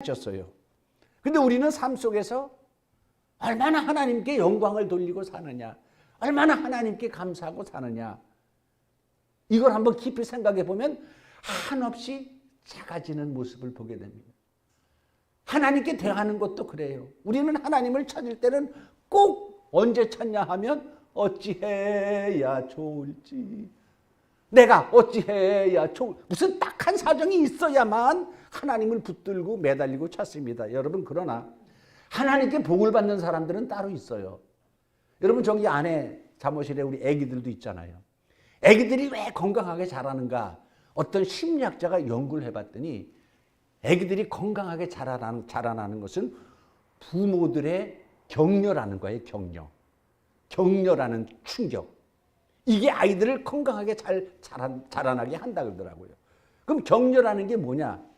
하셨어요. 근데 우리는 삶 속에서 얼마나 하나님께 영광을 돌리고 사느냐, 얼마나 하나님께 감사하고 사느냐, 이걸 한번 깊이 생각해 보면 한없이 작아지는 모습을 보게 됩니다. 하나님께 대하는 것도 그래요. 우리는 하나님을 찾을 때는 꼭 언제 찾냐 하면 어찌해야 좋을지, 내가 어찌해야 무슨 딱한 사정이 있어야만 하나님을 붙들고 매달리고 찾습니다. 여러분, 그러나 하나님께 복을 받는 사람들은 따로 있어요. 여러분, 저기 안에 잠옷실에 우리 애기들도 있잖아요. 애기들이 왜 건강하게 자라는가, 어떤 심리학자가 연구를 해봤더니 애기들이 건강하게 자라나는 것은 부모들의 격려라는 거예요. 격려라는 충격. 이게 아이들을 건강하게 잘 자라나게 한다 그러더라고요. 그럼 격려라는 게 뭐냐?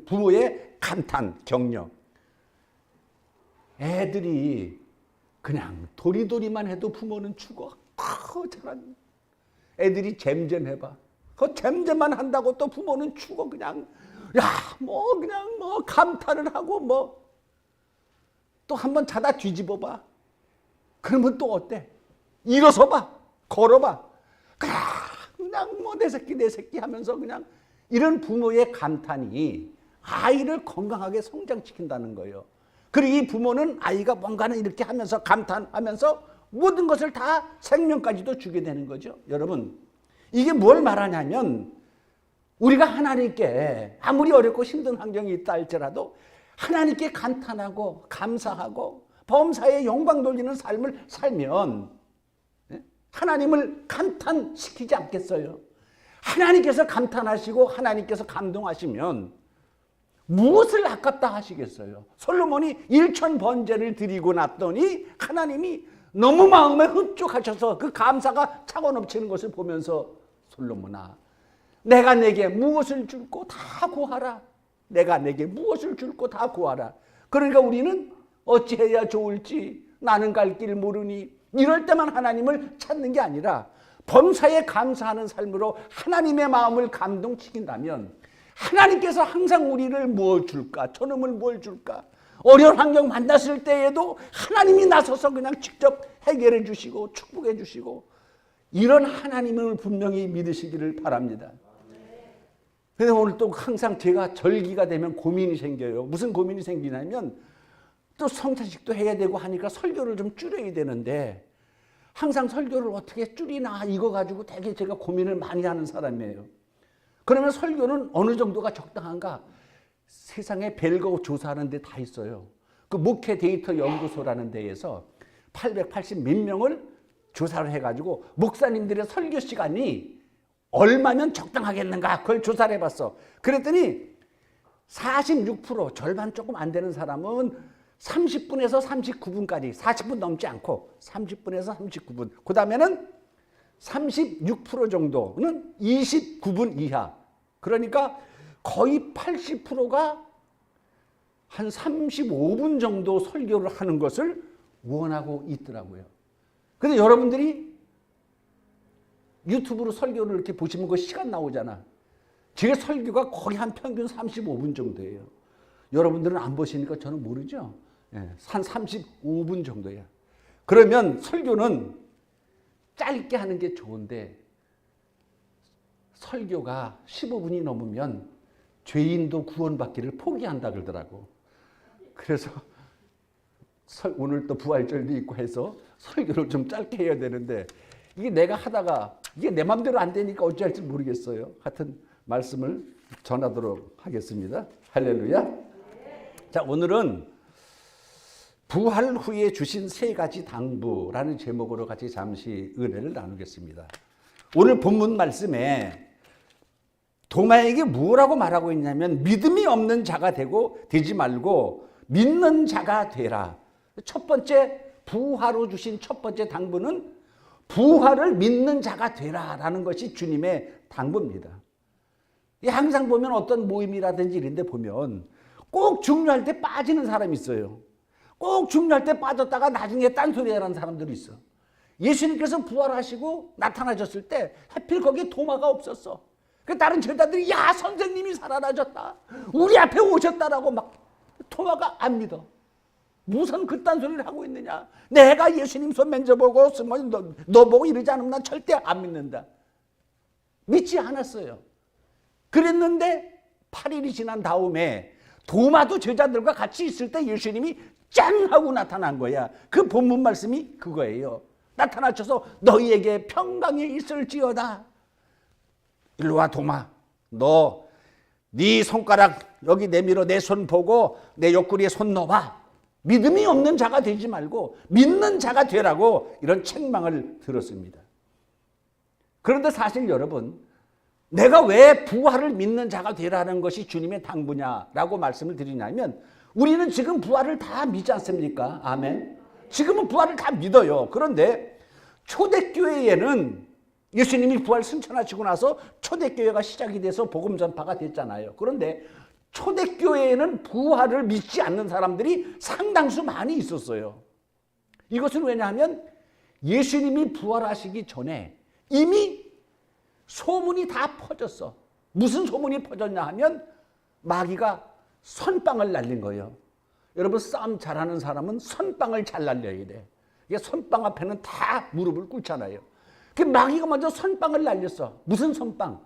부모의 감탄, 격려. 애들이 그냥 도리도리만 해도 부모는 죽어. 잘한. 애들이 잼잼해봐. 그 잼잼만 한다고 또 부모는 죽어. 그냥 그냥 감탄을 하고 또 한번 자다 뒤집어봐. 그러면 또 어때? 일어서봐. 걸어봐. 그냥 내 새끼 하면서 그냥 이런 부모의 감탄이 아이를 건강하게 성장시킨다는 거예요. 그리고 이 부모는 아이가 뭔가는 이렇게 하면서 감탄하면서 모든 것을 다 생명까지도 주게 되는 거죠. 여러분, 이게 뭘 말하냐면 우리가 하나님께 아무리 어렵고 힘든 환경이 있다 할지라도 하나님께 감탄하고 감사하고 범사에 영광 돌리는 삶을 살면 하나님을 감탄시키지 않겠어요? 하나님께서 감탄하시고 하나님께서 감동하시면 무엇을 아깝다 하시겠어요? 솔로몬이 1000번제를 드리고 났더니 하나님이 너무 마음에 흡족하셔서 그 감사가 차고 넘치는 것을 보면서 솔로몬아, 내가 내게 무엇을 줄고 다 구하라. 내가 내게 무엇을 줄고 다 구하라. 그러니까 우리는 어찌해야 좋을지 나는 갈 길 모르니, 이럴 때만 하나님을 찾는 게 아니라 범사에 감사하는 삶으로 하나님의 마음을 감동시킨다면 하나님께서 항상 우리를 뭘 줄까? 저놈을 뭘 줄까? 어려운 환경 만났을 때에도 하나님이 나서서 그냥 직접 해결해 주시고 축복해 주시고, 이런 하나님을 분명히 믿으시기를 바랍니다. 근데 오늘 또 항상 제가 절기가 되면 고민이 생겨요. 무슨 고민이 생기냐면 또 성찬식도 해야 되고 하니까 설교를 좀 줄여야 되는데 항상 설교를 어떻게 줄이나 이거 가지고 되게 제가 고민을 많이 하는 사람이에요. 그러면 설교는 어느 정도가 적당한가? 세상에 별거 조사하는 데 다 있어요. 그 목회 데이터 연구소라는 데에서 880 몇 명을 조사를 해가지고 목사님들의 설교 시간이 얼마면 적당하겠는가 그걸 조사를 해봤어. 그랬더니 46%, 절반 조금 안 되는 사람은 30분에서 39분까지, 40분 넘지 않고 30분에서 39분. 그 다음에는 36% 정도는 29분 이하. 그러니까 거의 80%가 한 35분 정도 설교를 하는 것을 원하고 있더라고요. 근데 여러분들이 유튜브로 설교를 이렇게 보시면 그 시간 나오잖아. 제 설교가 거의 한 평균 35분 정도예요. 여러분들은 안 보시니까 저는 모르죠. 한 35분 정도야. 그러면 설교는 짧게 하는 게 좋은데 설교가 15분이 넘으면 죄인도 구원받기를 포기한다 그러더라고. 그래서 오늘 또 부활절도 있고 해서 설교를 좀 짧게 해야 되는데 이게 내가 하다가 이게 내 맘대로 안 되니까 어찌할지 모르겠어요. 하여튼 말씀을 전하도록 하겠습니다. 할렐루야. 자, 오늘은 부활 후에 주신 세 가지 당부라는 제목으로 같이 잠시 은혜를 나누겠습니다. 오늘 본문 말씀에 도마에게 뭐라고 말하고 있냐면 믿음이 없는 자가 되지 말고 믿는 자가 되라. 첫 번째, 부활 후 주신 첫 번째 당부는 부활을 믿는 자가 되라라는 것이 주님의 당부입니다. 항상 보면 어떤 모임이라든지 이런 데 보면 꼭 중요할 때 빠지는 사람이 있어요. 꼭 중요할 때 빠졌다가 나중에 딴소리하는 사람들이 있어. 예수님께서 부활하시고 나타나셨을 때 하필 거기에 도마가 없었어. 그 다른 제자들이 야 선생님이 살아나셨다, 우리 앞에 오셨다라고 막 토마가 안 믿어. 무슨 그딴 소리를 하고 있느냐, 내가 예수님 손 만져보고 너 보고 이러지 않으면 난 절대 안 믿는다. 믿지 않았어요. 그랬는데 8일이 지난 다음에 도마도 제자들과 같이 있을 때 예수님이 짠 하고 나타난 거야. 그 본문 말씀이 그거예요. 나타나셔서 너희에게 평강이 있을지어다. 일로 와 도마, 너 네 손가락 여기 내밀어 내 손 보고 내 옆구리에 손 넣어봐. 믿음이 없는 자가 되지 말고 믿는 자가 되라고 이런 책망을 들었습니다. 그런데 사실 여러분, 내가 왜 부활을 믿는 자가 되라는 것이 주님의 당부냐라고 말씀을 드리냐면, 우리는 지금 부활을 다 믿지 않습니까? 아멘. 지금은 부활을 다 믿어요. 그런데 초대교회에는 예수님이 부활 승천하시고 나서 초대교회가 시작이 돼서 복음 전파가 됐잖아요. 그런데 초대교회에는 부활을 믿지 않는 사람들이 상당수 많이 있었어요. 이것은 왜냐하면 예수님이 부활하시기 전에 이미 소문이 다 퍼졌어. 무슨 소문이 퍼졌냐 하면 마귀가 선빵을 날린 거예요. 여러분, 싸움 잘하는 사람은 선빵을 잘 날려야 돼. 이게 선빵 앞에는 다 무릎을 꿇잖아요. 그 마귀가 먼저 선빵을 날렸어. 무슨 선빵?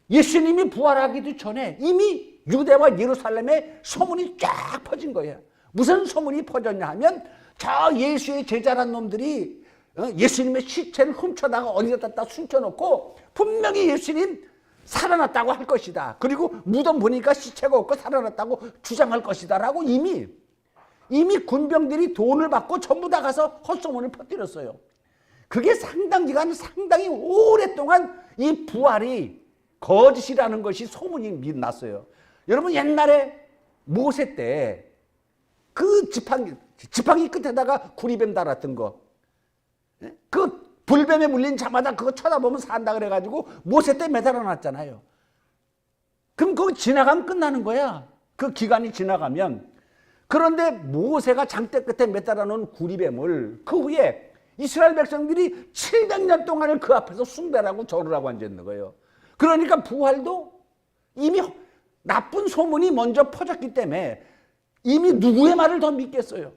예수님이 부활하기도 전에 이미 유대와 예루살렘에 소문이 쫙 퍼진 거예요. 무슨 소문이 퍼졌냐 하면 저 예수의 제자란 놈들이 예수님의 시체를 훔쳐다가 어디다 숨겨놓고 분명히 예수님 살아났다고 할 것이다. 그리고 무덤 보니까 시체가 없고 살아났다고 주장할 것이다 라고 이미 군병들이 돈을 받고 전부 다 가서 헛소문을 퍼뜨렸어요. 그게 상당히 오랫동안 이 부활이 거짓이라는 것이 소문이 났어요. 여러분, 옛날에 모세 때 그 지팡이 끝에다가 구리뱀 달았던 거, 그 불뱀에 물린 자마다 그거 쳐다보면 산다 그래가지고 모세 때 매달아 놨잖아요. 그럼 그거 지나가면 끝나는 거야. 그 기간이 지나가면. 그런데 모세가 장대 끝에 매달아 놓은 구리뱀을 그 후에 이스라엘 백성들이 700년 동안을 그 앞에서 숭배하고 절을 하고 앉아있는 거예요. 그러니까 부활도 이미 나쁜 소문이 먼저 퍼졌기 때문에 이미 누구의 말을 더 믿겠어요?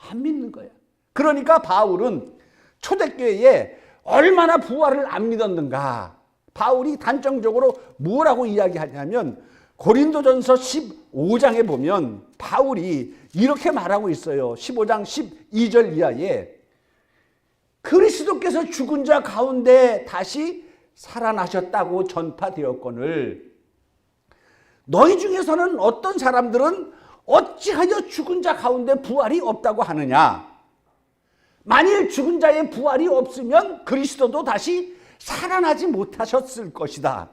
안 믿는 거예요. 그러니까 바울은 초대교회에 얼마나 부활을 안 믿었는가, 바울이 단정적으로 뭐라고 이야기하냐면 고린도전서 15장에 보면 바울이 이렇게 말하고 있어요. 15장 12절 이하에 그리스도께서 죽은 자 가운데 다시 살아나셨다고 전파되었거늘 너희 중에서는 어떤 사람들은 어찌하여 죽은 자 가운데 부활이 없다고 하느냐. 만일 죽은 자의 부활이 없으면 그리스도도 다시 살아나지 못하셨을 것이다.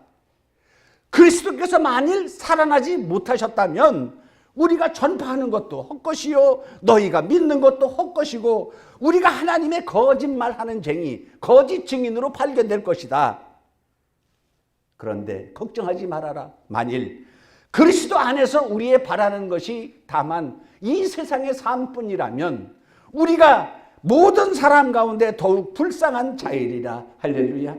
그리스도께서 만일 살아나지 못하셨다면 우리가 전파하는 것도 헛것이요 너희가 믿는 것도 헛것이고 우리가 하나님의 거짓말하는 쟁이, 거짓 증인으로 발견될 것이다. 그런데 걱정하지 말아라. 만일 그리스도 안에서 우리의 바라는 것이 다만 이 세상의 삶뿐이라면 우리가 모든 사람 가운데 더욱 불쌍한 자이리라. 할렐루야.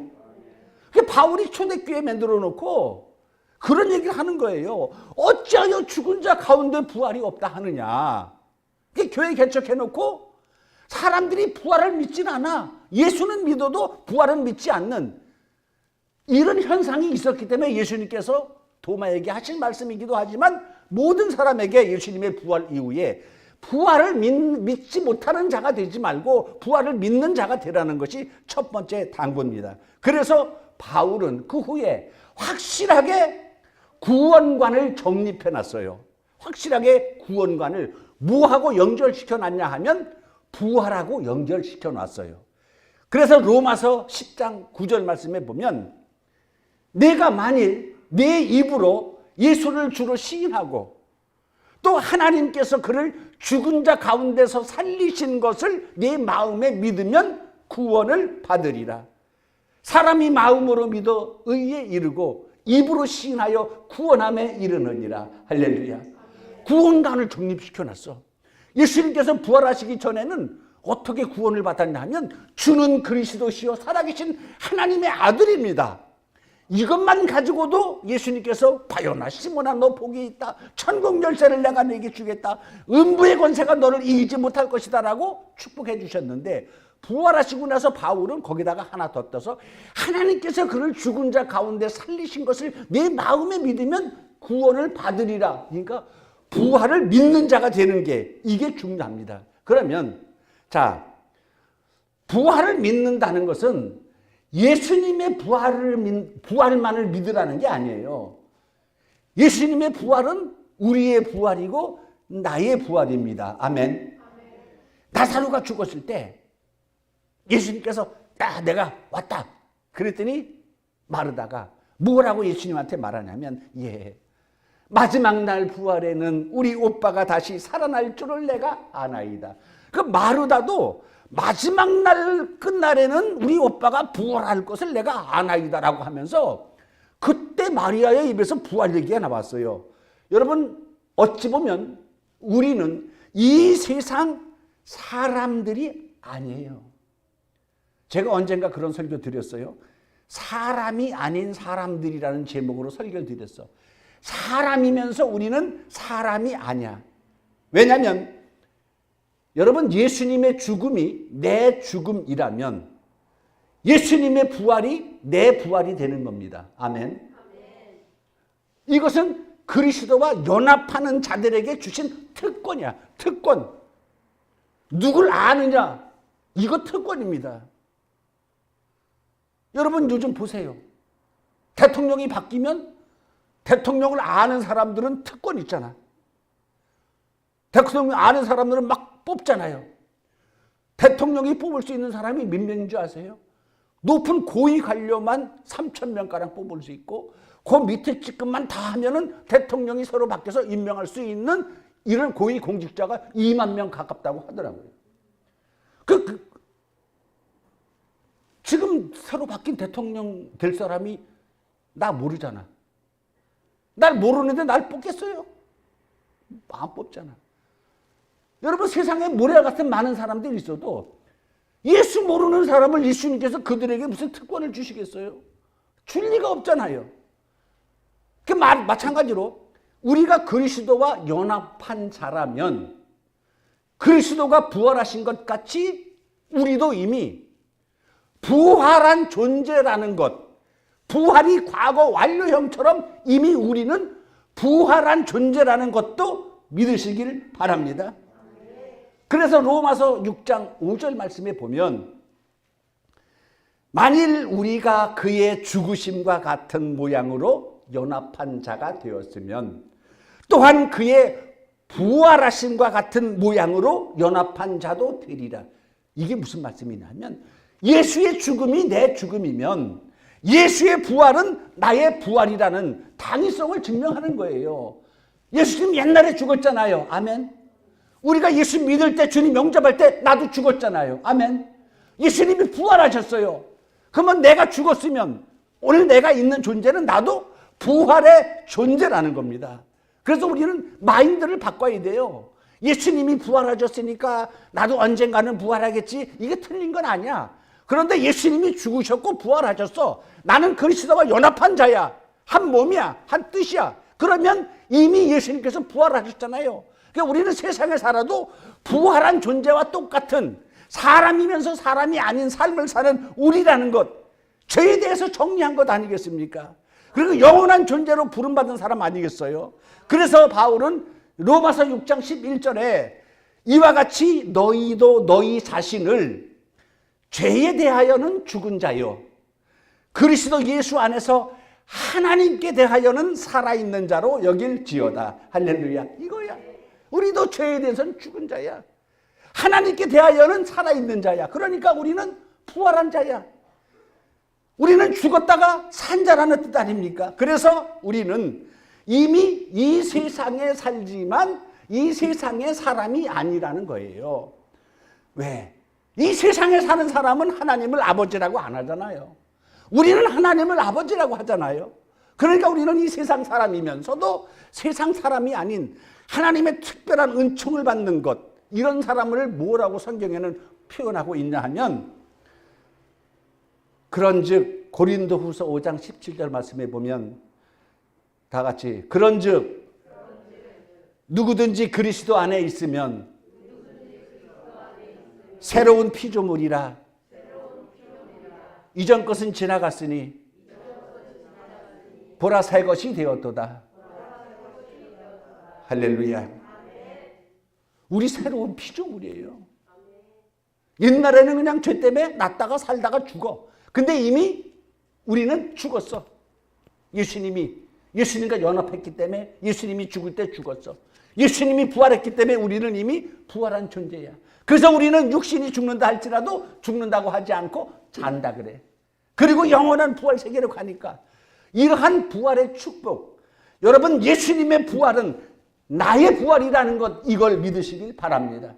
바울이 초대교회 만들어 놓고 그런 얘기를 하는 거예요. 어찌하여 죽은 자 가운데 부활이 없다 하느냐. 교회 개척해 놓고 사람들이 부활을 믿진 않아. 예수는 믿어도 부활은 믿지 않는 이런 현상이 있었기 때문에 예수님께서 도마에게 하신 말씀이기도 하지만 모든 사람에게 예수님의 부활 이후에 부활을 믿지 못하는 자가 되지 말고 부활을 믿는 자가 되라는 것이 첫 번째 당부입니다. 그래서 바울은 그 후에 확실하게 구원관을 정립해 놨어요. 확실하게 구원관을 뭐하고 연결시켜 놨냐 하면 부활하고 연결시켜 놨어요. 그래서 로마서 10장 9절 말씀에 보면 내가 만일 내 입으로 예수를 주로 시인하고 또 하나님께서 그를 죽은 자 가운데서 살리신 것을 내 마음에 믿으면 구원을 받으리라. 사람이 마음으로 믿어 의에 이르고 입으로 시인하여 구원함에 이르느니라. 할렐루야. 구원관을 정립시켜놨어. 예수님께서 부활하시기 전에는 어떻게 구원을 받았냐 하면 주는 그리스도시요 살아계신 하나님의 아들입니다. 이것만 가지고도 예수님께서 바요나 시몬아 너 복이 있다. 천국 열쇠를 내가 너에게 주겠다. 음부의 권세가 너를 이기지 못할 것이다 라고 축복해 주셨는데 부활하시고 나서 바울은 거기다가 하나 더 떠서 하나님께서 그를 죽은 자 가운데 살리신 것을 내 마음에 믿으면 구원을 받으리라. 그러니까 부활을 믿는 자가 되는 게 이게 중요합니다. 그러면 자, 부활을 믿는다는 것은 예수님의 부활만을 믿으라는 게 아니에요. 예수님의 부활은 우리의 부활이고 나의 부활입니다. 아멘. 나사로가 죽었을 때 예수님께서 내가 왔다 그랬더니 마르다가 뭐라고 예수님한테 말하냐면 마지막 날 부활에는 우리 오빠가 다시 살아날 줄을 내가 아나이다. 그 마르다도 마지막 날 끝날에는 우리 오빠가 부활할 것을 내가 아나이다라고 하면서 그때 마리아의 입에서 부활 얘기가 나왔어요. 여러분 어찌 보면 우리는 이 세상 사람들이 아니에요. 제가 언젠가 그런 설교 드렸어요. 사람이 아닌 사람들이라는 제목으로 설교를 드렸어. 사람이면서 우리는 사람이 아니야. 왜냐하면 여러분 예수님의 죽음이 내 죽음이라면 예수님의 부활이 내 부활이 되는 겁니다. 아멘. 이것은 그리스도와 연합하는 자들에게 주신 특권이야. 특권. 누굴 아느냐? 이거 특권입니다. 여러분 요즘 보세요. 대통령이 바뀌면 대통령을 아는 사람들은 특권 있잖아. 대통령을 아는 사람들은 막 뽑잖아요. 대통령이 뽑을 수 있는 사람이 몇 명인 줄 아세요? 높은 고위 관료만 3,000명가량 뽑을 수 있고 그 밑에 직급만 다 하면은 대통령이 서로 바뀌어서 임명할 수 있는 이런 고위 공직자가 2만 명 가깝다고 하더라고요. 지금 새로 바뀐 대통령 될 사람이 나 모르잖아. 날 모르는데 날 뽑겠어요? 안 뽑잖아. 여러분 세상에 모래 같은 많은 사람들이 있어도 예수 모르는 사람을 예수님께서 그들에게 무슨 특권을 주시겠어요? 줄 리가 없잖아요. 마찬가지로 우리가 그리스도와 연합한 자라면 그리스도가 부활하신 것 같이 우리도 이미 부활한 존재라는 것, 부활이 과거 완료형처럼 이미 우리는 부활한 존재라는 것도 믿으시길 바랍니다. 그래서 로마서 6장 5절 말씀에 보면 만일 우리가 그의 죽으심과 같은 모양으로 연합한 자가 되었으면 또한 그의 부활하심과 같은 모양으로 연합한 자도 되리라. 이게 무슨 말씀이냐면 예수의 죽음이 내 죽음이면 예수의 부활은 나의 부활이라는 당위성을 증명하는 거예요. 예수님 옛날에 죽었잖아요. 아멘. 우리가 예수 믿을 때 주님 영접할 때 나도 죽었잖아요. 아멘. 예수님이 부활하셨어요. 그러면 내가 죽었으면 오늘 내가 있는 존재는 나도 부활의 존재라는 겁니다. 그래서 우리는 마인드를 바꿔야 돼요. 예수님이 부활하셨으니까 나도 언젠가는 부활하겠지. 이게 틀린 건 아니야. 그런데 예수님이 죽으셨고 부활하셨어. 나는 그리스도와 연합한 자야. 한 몸이야. 한 뜻이야. 그러면 이미 예수님께서 부활하셨잖아요. 그러니까 우리는 세상에 살아도 부활한 존재와 똑같은 사람이면서 사람이 아닌 삶을 사는 우리라는 것, 죄에 대해서 정리한 것 아니겠습니까? 그리고 영원한 존재로 부름받은 사람 아니겠어요? 그래서 바울은 로마서 6장 11절에 이와 같이 너희도 너희 자신을 죄에 대하여는 죽은 자요 그리스도 예수 안에서 하나님께 대하여는 살아있는 자로 여길지어다. 할렐루야. 이거야. 우리도 죄에 대해서는 죽은 자야. 하나님께 대하여는 살아있는 자야. 그러니까 우리는 부활한 자야. 우리는 죽었다가 산 자라는 뜻 아닙니까? 그래서 우리는 이미 이 세상에 살지만 이 세상의 사람이 아니라는 거예요. 왜? 이 세상에 사는 사람은 하나님을 아버지라고 안 하잖아요. 우리는 하나님을 아버지라고 하잖아요. 그러니까 우리는 이 세상 사람이면서도 세상 사람이 아닌 하나님의 특별한 은총을 받는 것, 이런 사람을 뭐라고 성경에는 표현하고 있냐 하면 그런즉 고린도후서 5장 17절 말씀에 보면 다 같이 그런즉 누구든지 그리스도 안에 있으면 새로운 피조물이라. 이전 것은 지나갔으니 보라 새 것이 되었도다. 할렐루야. 우리 새로운 피조물이에요. 옛날에는 그냥 죄 때문에 났다가 살다가 죽어. 근데 이미 우리는 죽었어. 예수님과 연합했기 때문에 예수님이 죽을 때 죽었어. 예수님이 부활했기 때문에 우리는 이미 부활한 존재야. 그래서 우리는 육신이 죽는다 할지라도 죽는다고 하지 않고 잔다 그래. 그리고 영원한 부활 세계로 가니까 이러한 부활의 축복, 여러분 예수님의 부활은 나의 부활이라는 것, 이걸 믿으시길 바랍니다.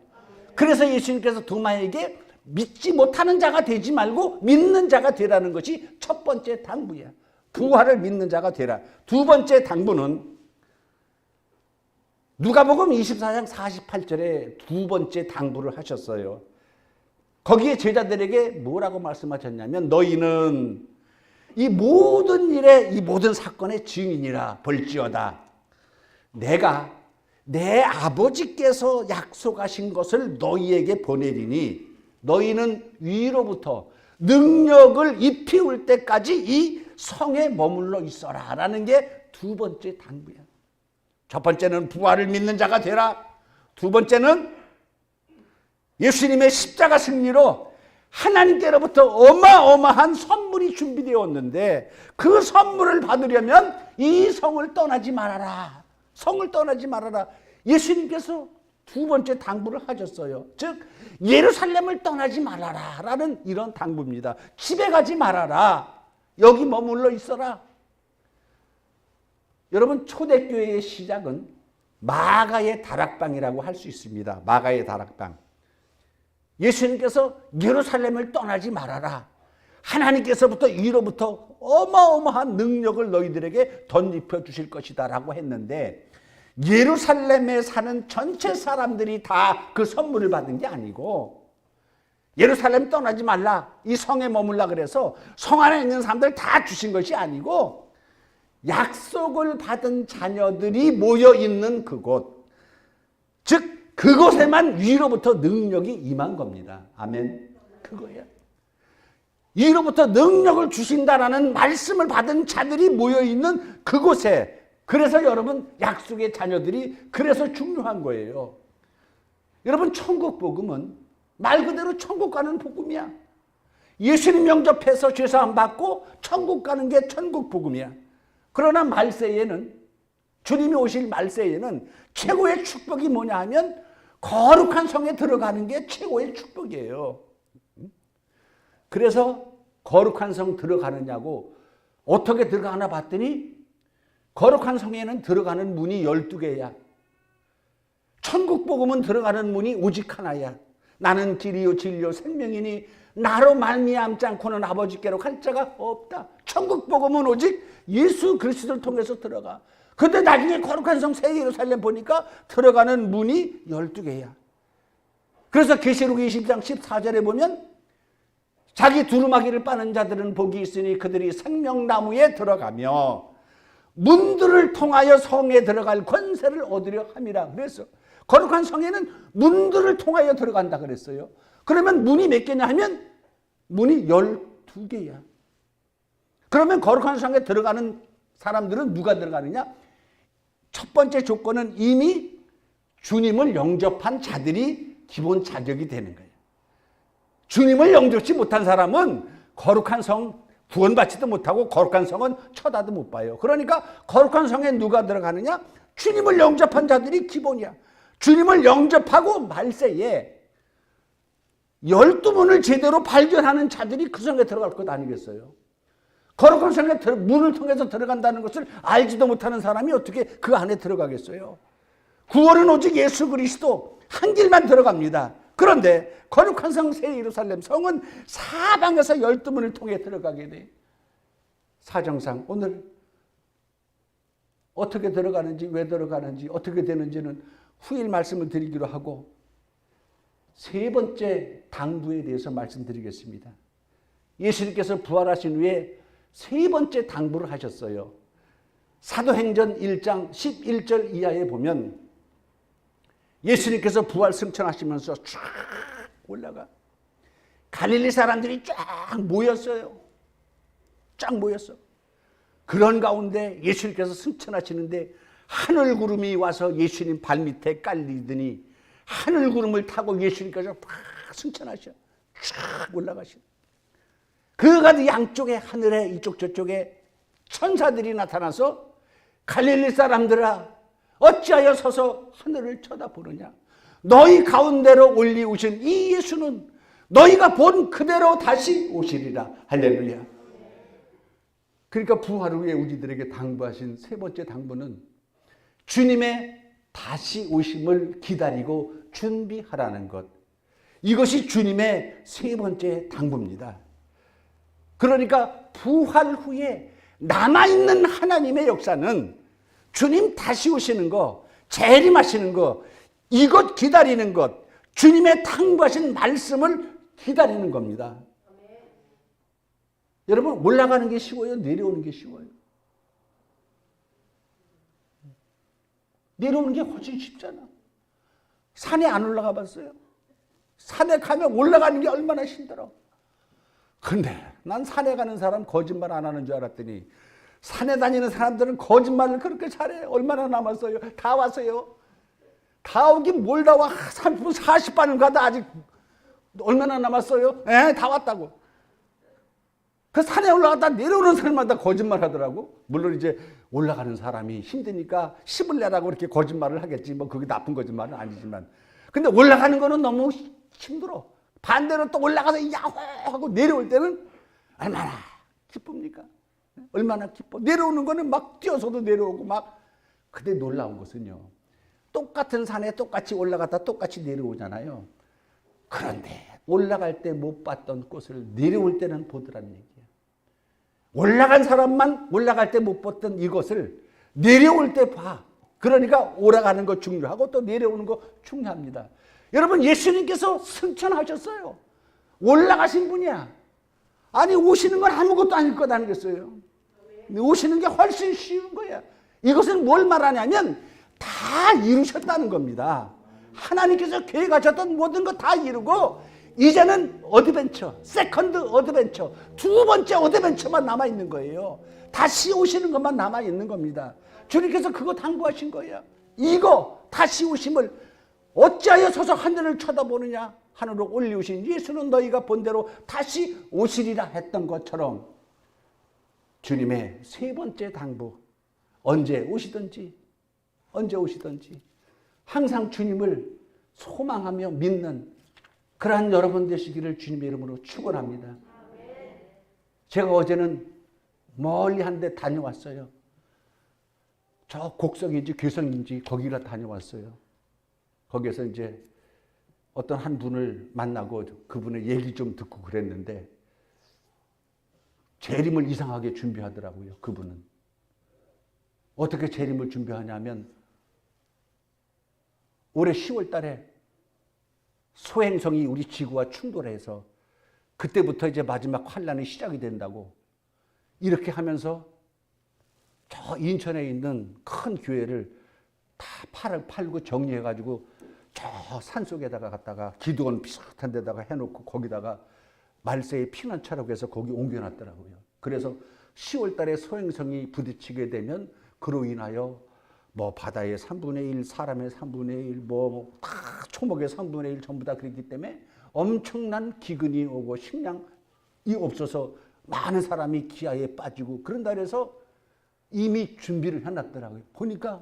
그래서 예수님께서 도마에게 믿지 못하는 자가 되지 말고 믿는 자가 되라는 것이 첫 번째 당부야. 부활을 믿는 자가 되라. 두 번째 당부는 누가복음 24장 48절에 두 번째 당부를 하셨어요. 거기에 제자들에게 뭐라고 말씀하셨냐면 너희는 이 모든 일에 이 모든 사건의 증인이라 볼지어다. 내가 내 아버지께서 약속하신 것을 너희에게 보내리니 너희는 위로부터 능력을 입히울 때까지 이 성에 머물러 있어라 라는 게 두 번째 당부야. 첫 번째는 부활을 믿는 자가 되라. 두 번째는 예수님의 십자가 승리로 하나님께로부터 어마어마한 선물이 준비되었는데 그 선물을 받으려면 이 성을 떠나지 말아라. 성을 떠나지 말아라. 예수님께서 두 번째 당부를 하셨어요. 즉 예루살렘을 떠나지 말아라 라는 이런 당부입니다. 집에 가지 말아라. 여기 머물러 있어라. 여러분 초대교회의 시작은 마가의 다락방이라고 할 수 있습니다. 마가의 다락방. 예수님께서 예루살렘을 떠나지 말아라. 하나님께서부터 위로부터 어마어마한 능력을 너희들에게 덧입혀 주실 것이다 라고 했는데 예루살렘에 사는 전체 사람들이 다 그 선물을 받은 게 아니고 예루살렘 떠나지 말라. 이 성에 머물라 그래서 성 안에 있는 사람들 다 주신 것이 아니고 약속을 받은 자녀들이 모여 있는 그곳, 즉 그곳에만 위로부터 능력이 임한 겁니다. 아멘. 그거예요. 위로부터 능력을 주신다라는 말씀을 받은 자들이 모여 있는 그곳에, 그래서 여러분 약속의 자녀들이 그래서 중요한 거예요. 여러분 천국 복음은 말 그대로 천국 가는 복음이야. 예수님 영접해서 죄사함 받고 천국 가는 게 천국 복음이야. 그러나 말세에는, 주님이 오실 말세에는 최고의 축복이 뭐냐 하면 거룩한 성에 들어가는 게 최고의 축복이에요. 그래서 거룩한 성 들어가느냐고 어떻게 들어가나 봤더니 거룩한 성에는 들어가는 문이 12개야. 천국 복음은 들어가는 문이 오직 하나야. 나는 길이요 진리요 생명이니 나로 말미암지 않고는 아버지께로 갈 자가 없다. 천국 복음은 오직 예수 그리스도를 통해서 들어가. 근데 나중에 거룩한 성 새 예루살렘 보니까 들어가는 문이 12개야. 그래서 계시록 20장 14절에 보면 자기 두루마기를 빠는 자들은 복이 있으니 그들이 생명나무에 들어가며 문들을 통하여 성에 들어갈 권세를 얻으려 함이라. 그래서 거룩한 성에는 문들을 통하여 들어간다 그랬어요. 그러면 문이 몇 개냐 하면 문이 12개야. 그러면 거룩한 성에 들어가는 사람들은 누가 들어가느냐? 첫 번째 조건은 이미 주님을 영접한 자들이 기본 자격이 되는 거예요. 주님을 영접치 못한 사람은 거룩한 성 구원받지도 못하고 거룩한 성은 쳐다도 못 봐요. 그러니까 거룩한 성에 누가 들어가느냐? 주님을 영접한 자들이 기본이야. 주님을 영접하고 말세에 12문을 제대로 발견하는 자들이 그 성에 들어갈 것 아니겠어요? 거룩한 성에 문을 통해서 들어간다는 것을 알지도 못하는 사람이 어떻게 그 안에 들어가겠어요? 구원은 오직 예수 그리스도 한 길만 들어갑니다. 그런데 거룩한 성 새 예루살렘 성은 사방에서 12문을 통해 들어가게 돼. 사정상 오늘 어떻게 들어가는지, 왜 들어가는지, 어떻게 되는지는 후일 말씀을 드리기로 하고 세 번째 당부에 대해서 말씀드리겠습니다. 예수님께서 부활하신 후에 세 번째 당부를 하셨어요. 사도행전 1장 11절 이하에 보면 예수님께서 부활 승천하시면서 쫙 올라가 갈릴리 사람들이 쫙 모였어요. 쫙 모였어. 그런 가운데 예수님께서 승천하시는데 하늘 구름이 와서 예수님 발밑에 깔리더니 하늘 구름을 타고 예수님께서 팍 승천하셔. 쫙 올라가시네. 그가 양쪽에 하늘에 이쪽 저쪽에 천사들이 나타나서 갈릴리 사람들아 어찌하여 서서 하늘을 쳐다보느냐. 너희 가운데로 올리우신 이 예수는 너희가 본 그대로 다시 오시리라. 할렐루야. 그러니까 부활 후에 우리들에게 당부하신 세 번째 당부는 주님의 다시 오심을 기다리고 준비하라는 것. 이것이 주님의 세 번째 당부입니다. 그러니까 부활 후에 남아있는 하나님의 역사는 주님 다시 오시는 거, 재림하시는 거, 이것 기다리는 것, 주님의 당부하신 말씀을 기다리는 겁니다. 여러분, 올라가는 게 쉬워요? 내려오는 게 쉬워요? 내려오는 게 훨씬 쉽잖아. 산에 안 올라가 봤어요? 산에 가면 올라가는 게 얼마나 힘들어. 근데 난 산에 가는 사람 거짓말 안 하는 줄 알았더니 산에 다니는 사람들은 거짓말을 그렇게 잘해. 얼마나 남았어요? 다 왔어요. 다 오긴 뭘 다 와. 30분 40분을 가다 아직 얼마나 남았어요? 다 왔다고. 그 산에 올라갔다 내려오는 사람마다 거짓말 하더라고. 물론 이제 올라가는 사람이 힘드니까 힘을 내라고 이렇게 거짓말을 하겠지. 뭐 그게 나쁜 거짓말은 아니지만. 근데 올라가는 거는 너무 힘들어. 반대로 또 올라가서 야호 하고 내려올 때는 얼마나 기쁩니까? 얼마나 기뻐. 내려오는 거는 막 뛰어서도 내려오고 막. 근데 놀라운 것은요. 똑같은 산에 똑같이 올라갔다 똑같이 내려오잖아요. 그런데 올라갈 때 못 봤던 꽃을 내려올 때는 보더란 얘기예요. 올라간 사람만 올라갈 때 못 봤던 이것을 내려올 때 봐. 그러니까 올라가는 거 중요하고 또 내려오는 거 중요합니다. 여러분, 예수님께서 승천하셨어요. 올라가신 분이야. 아니, 오시는 건 아무것도 아닐 것 아니겠어요? 오시는 게 훨씬 쉬운 거야. 이것은 뭘 말하냐면 다 이루셨다는 겁니다. 하나님께서 계획하셨던 모든 거 다 이루고 이제는 어드벤처, 세컨드 어드벤처, 두 번째 어드벤처만 남아있는 거예요. 다시 오시는 것만 남아있는 겁니다. 주님께서 그거 당부하신 거예요. 이거 다시 오심을 어찌하여 서서 하늘을 쳐다보느냐. 하늘로 올리우신 예수는 너희가 본대로 다시 오시리라 했던 것처럼 주님의 세 번째 당부, 언제 오시든지 항상 주님을 소망하며 믿는 그러한 여러분 되시기를 주님의 이름으로 축원합니다. 제가 어제는 멀리 한 데 다녀왔어요. 저 곡성인지 괴성인지 거기라 다녀왔어요. 거기에서 이제 어떤 한 분을 만나고 그분의 얘기 좀 듣고 그랬는데 재림을 이상하게 준비하더라고요. 그분은. 어떻게 재림을 준비하냐면 올해 10월 달에 소행성이 우리 지구와 충돌해서 그때부터 이제 마지막 환란이 시작이 된다고 이렇게 하면서 저 인천에 있는 큰 교회를 다 팔고 정리해가지고 저 산속에다가 갔다가 기도원 비슷한 데다가 해놓고 거기다가 말세에 피난처라고 해서 거기 옮겨놨더라고요. 그래서 10월 달에 소행성이 부딪히게 되면 그로 인하여 뭐 바다의 3분의 1, 사람의 3분의 1, 뭐 다 초목의 3분의 1 전부 다 그렇기 때문에 엄청난 기근이 오고 식량이 없어서 많은 사람이 기아에 빠지고 그런다 그래서 이미 준비를 해놨더라고요. 보니까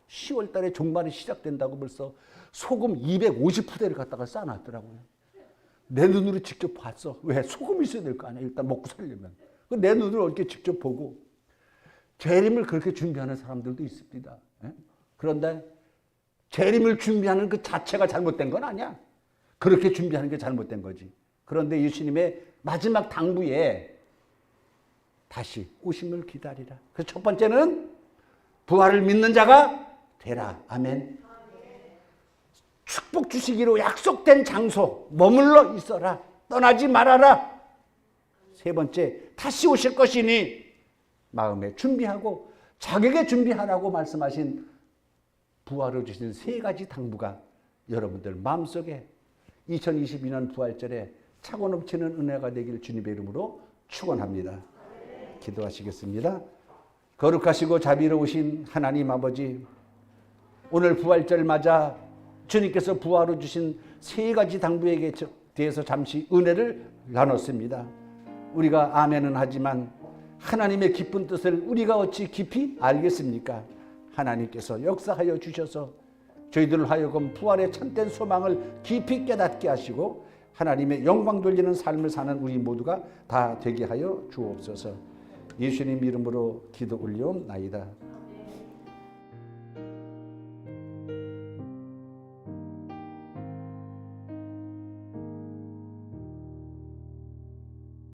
10월 달에 종말이 시작된다고 벌써 소금 250푸대를 갖다가 쌓아놨더라고요. 내 눈으로 직접 봤어. 왜? 소금이 있어야 될 거 아니야. 일단 먹고 살려면. 내 눈으로 이렇게 직접 보고 재림을 그렇게 준비하는 사람들도 있습니다. 그런데 재림을 준비하는 그 자체가 잘못된 건 아니야. 그렇게 준비하는 게 잘못된 거지. 그런데 예수님의 마지막 당부에 다시 오심을 기다리라. 그래서 첫 번째는 부활을 믿는 자가 되라. 아멘. 축복 주시기로 약속된 장소 머물러 있어라. 떠나지 말아라. 세 번째, 다시 오실 것이니 마음에 준비하고 자격에 준비하라고 말씀하신 부활을 주신 세 가지 당부가 여러분들 마음속에 2022년 부활절에 차고 넘치는 은혜가 되길 주님의 이름으로 축원합니다. 기도하시겠습니다. 거룩하시고 자비로우신 하나님 아버지, 오늘 부활절 맞아 주님께서 부활을 주신 세 가지 당부에 대해서 잠시 은혜를 나눴습니다. 우리가 아멘은 하지만 하나님의 기쁜 뜻을 우리가 어찌 깊이 알겠습니까? 하나님께서 역사하여 주셔서 저희들 하여금 부활의 참된 소망을 깊이 깨닫게 하시고 하나님의 영광 돌리는 삶을 사는 우리 모두가 다 되게 하여 주옵소서. 예수님 이름으로 기도 올려옵나이다.